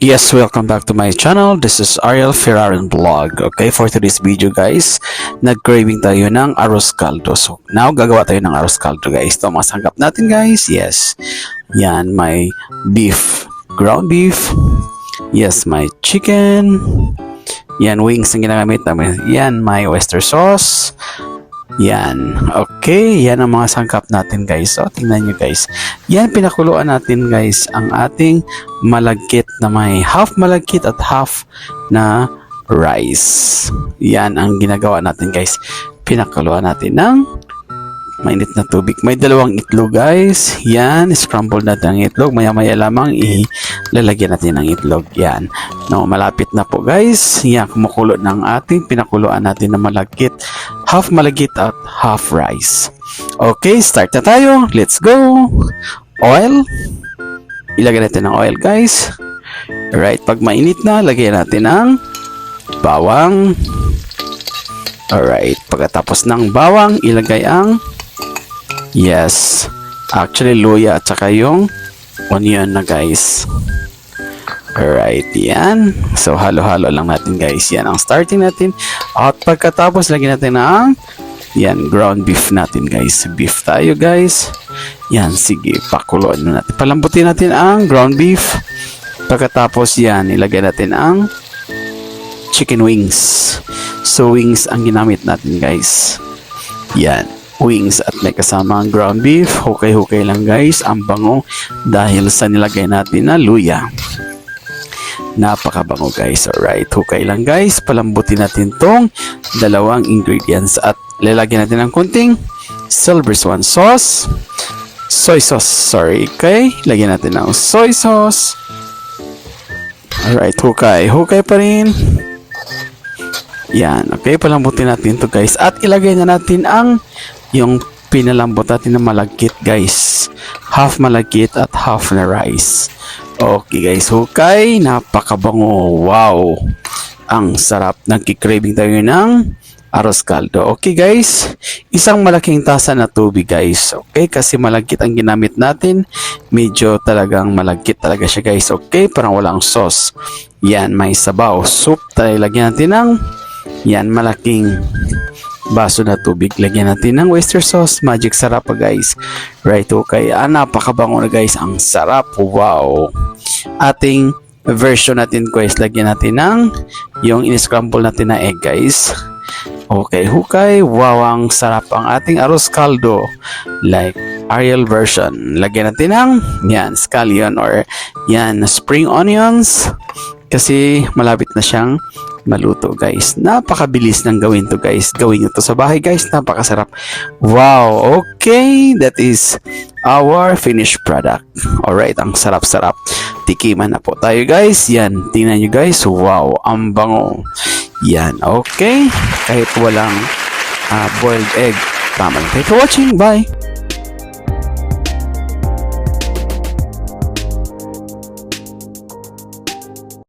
Yes, welcome back to my channel. This is Ariel Ferrarin Vlog. Okay, for today's video guys, nag-craving tayo ng arroz caldo. So, now gagawa tayo ng arroz caldo guys. Ito ang masanggap natin guys. Yes, yan, may beef, ground beef. Yes, may chicken. Yan, wings ang ginagamit namin. Yan, may oyster sauce. Yan. Okay. Yan ang mga sangkap natin guys. So, tingnan nyo guys. Yan, pinakuluan natin guys ang ating malagkit na may half malagkit at half na rice. Yan ang ginagawa natin guys. Pinakuluan natin ng mainit na tubig. May dalawang itlog guys. Yan. Scramble natin ang itlog. Maya-maya lamang ilalagyan natin ng itlog. Yan. No, malapit na po guys. Yan. Kumukulo ng ating pinakuluan natin na malagkit. Half malagkit at half rice. Okay. Start na tayo. Let's go. Oil. Ilagay natin ng oil guys. Alright. Pag mainit na, lagyan natin ng bawang. Alright. Pagkatapos ng bawang, ilagay ang actually luya at saka yung onion na guys. Alright, yan. So halo-halo lang natin guys. Yan ang starting natin. At pagkatapos lagyan natin ang ground beef natin guys. Beef tayo guys. Yan, sige, pakuloan na natin. Palambutin natin ang ground beef. Pagkatapos yan, ilagay natin ang chicken wings. So wings ang ginamit natin guys. Yan, wings at may kasama ang ground beef. Hukay-hukay lang guys. Ang bango dahil sa nilagay natin na luya. Napakabango guys. Alright, hukay lang guys. Palambutin natin tong dalawang ingredients at lalagyan natin ng kunting silver swan sauce. Soy sauce, sorry. Okay, lagyan natin ng soy sauce. Alright, hukay. Hukay pa rin. Yan, okay. Palambutin natin to guys. At ilagay na natin ang yung pinalambot natin na malagkit guys. Half malagkit at half na rice. Okay guys, hukay. Napakabango. Wow. Ang sarap. Nagki-craving tayo ng arroz caldo. Okay guys, isang malaking tasa na tubig guys. Okay, kasi malagkit ang ginamit natin. Medyo talagang malagkit talaga siya guys. Okay, parang walang sauce. Yan, may sabaw. Soup. Tayo lagyan natin ng malaking baso na tubig. Lagyan natin ng oyster sauce. Magic sarap pa guys. Right, okay. Napakabango na guys. Ang sarap. Wow. Ating version natin guys. Lagyan natin ng yung in-scramble natin na egg guys. Okay, hukay. Wow, ang sarap ang ating arroz caldo. Like Ariel version. Lagyan natin ng scallion or spring onions. Kasi malapit na siyang maluto guys. Napakabilis ng gawin to guys. Gawin nyo to sa bahay guys. Napakasarap. Wow. Okay. That is our finished product. Alright. Ang sarap-sarap. Tikiman na po tayo guys. Yan. Tingnan nyo guys. Wow. Ang bango. Yan. Okay. Kahit walang boiled egg. Tama lang. Thank you for watching. Bye.